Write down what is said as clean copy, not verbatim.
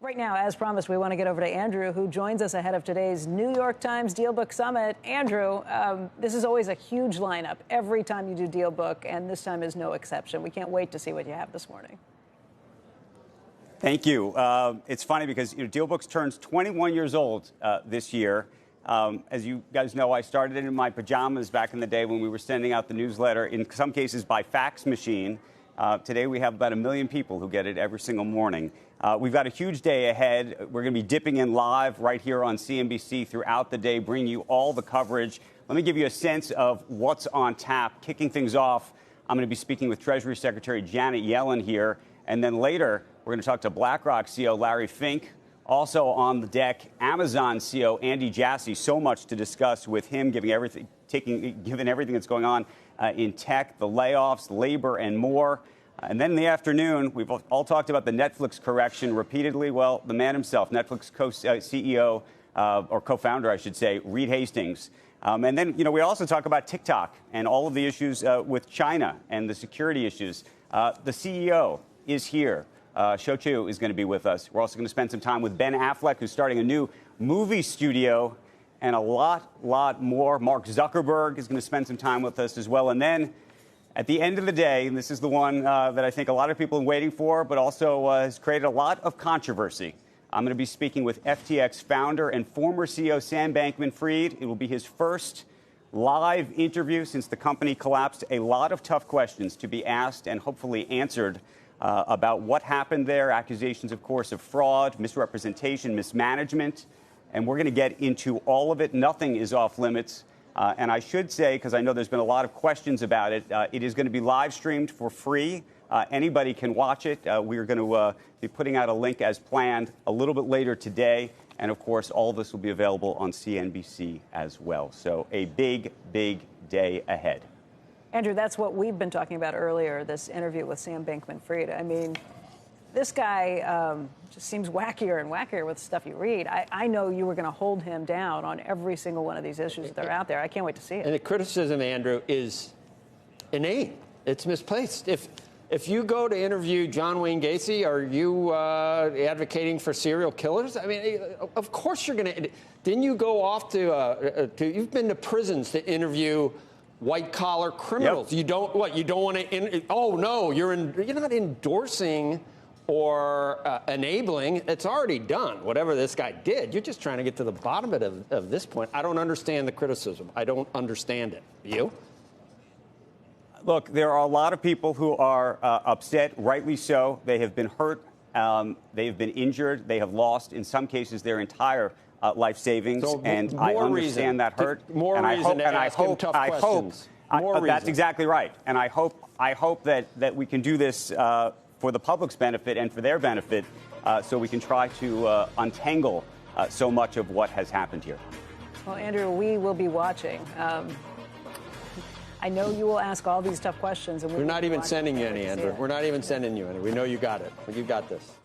Right now, as promised, we want to get over to Andrew, who joins us ahead of today's New York Times DealBook Summit. Andrew, this is always a huge lineup every time you do DealBook, and this time is no exception. We can't wait to see what you have this morning. Thank you. It's funny because DealBooks turns 21 years old this year. As you guys know, I started it in my pajamas back in the day when we were sending out the newsletter, in some cases by fax machine. Today we have about 1 million people who get it every single morning. We've got a huge day ahead. We're going to be dipping in live right here on CNBC throughout the day, bringing you all the coverage. Let me give you a sense of what's on tap. Kicking things off, I'm going to be speaking with Treasury Secretary Janet Yellen here. And then later, we're going to talk to BlackRock CEO Larry Fink. Also on the deck, Amazon CEO Andy Jassy. So much to discuss with him, given everything that's going on in tech, the layoffs, labor, and more. And then in the afternoon, we've all talked about the Netflix correction repeatedly. Well, the man himself, Netflix CEO, or co-founder, I should say, Reed Hastings. And then, we also talk about TikTok and all of the issues with China and the security issues. The CEO is here. Shochu is going to be with us. We're also going to spend some time with Ben Affleck, who's starting a new movie studio, and a lot more. Mark Zuckerberg is going to spend some time with us as well. And then at the end of the day, and this is the one that I think a lot of people are waiting for, but also has created a lot of controversy. I'm going to be speaking with FTX founder and former CEO Sam Bankman-Fried. It will be his first live interview since the company collapsed. A lot of tough questions to be asked and hopefully answered about what happened there. Accusations, of course, of fraud, misrepresentation, mismanagement. And we're going to get into all of it. Nothing is off limits. And I should say, because I know there's been a lot of questions about it, it is going to be live streamed for free. Anybody can watch it. We are going to be putting out a link as planned a little bit later today. And, of course, all of this will be available on CNBC as well. So a big, big day ahead. Andrew, that's what we've been talking about earlier, this interview with Sam Bankman-Fried. I mean, this guy just seems wackier and wackier with the stuff you read. I know you were going to hold him down on every single one of these issues that are out there. I can't wait to see it. And the criticism, Andrew, is inane. It's misplaced. If you go to interview John Wayne Gacy, are you advocating for serial killers? I mean, of course you're going to. Didn't you go off to you've been to prisons to interview white-collar criminals? Yep. You don't want to. Oh no, you're not endorsing or enabling. It's already done. Whatever this guy did, you're just trying to get to the bottom of it at this point. I don't understand the criticism. I don't understand it. You? Look, there are a lot of people who are upset, rightly so. They have been hurt. They have been injured. They have lost, in some cases, their entire life savings. So and I understand that hurt. That's exactly right. And I hope that we can do this for the public's benefit and for their benefit, so we can try to untangle so much of what has happened here. Well, Andrew, we will be watching. I know you will ask all these tough questions. And we're not even sending you any, Andrew. We're not even sending you any. We know you got it. You got this.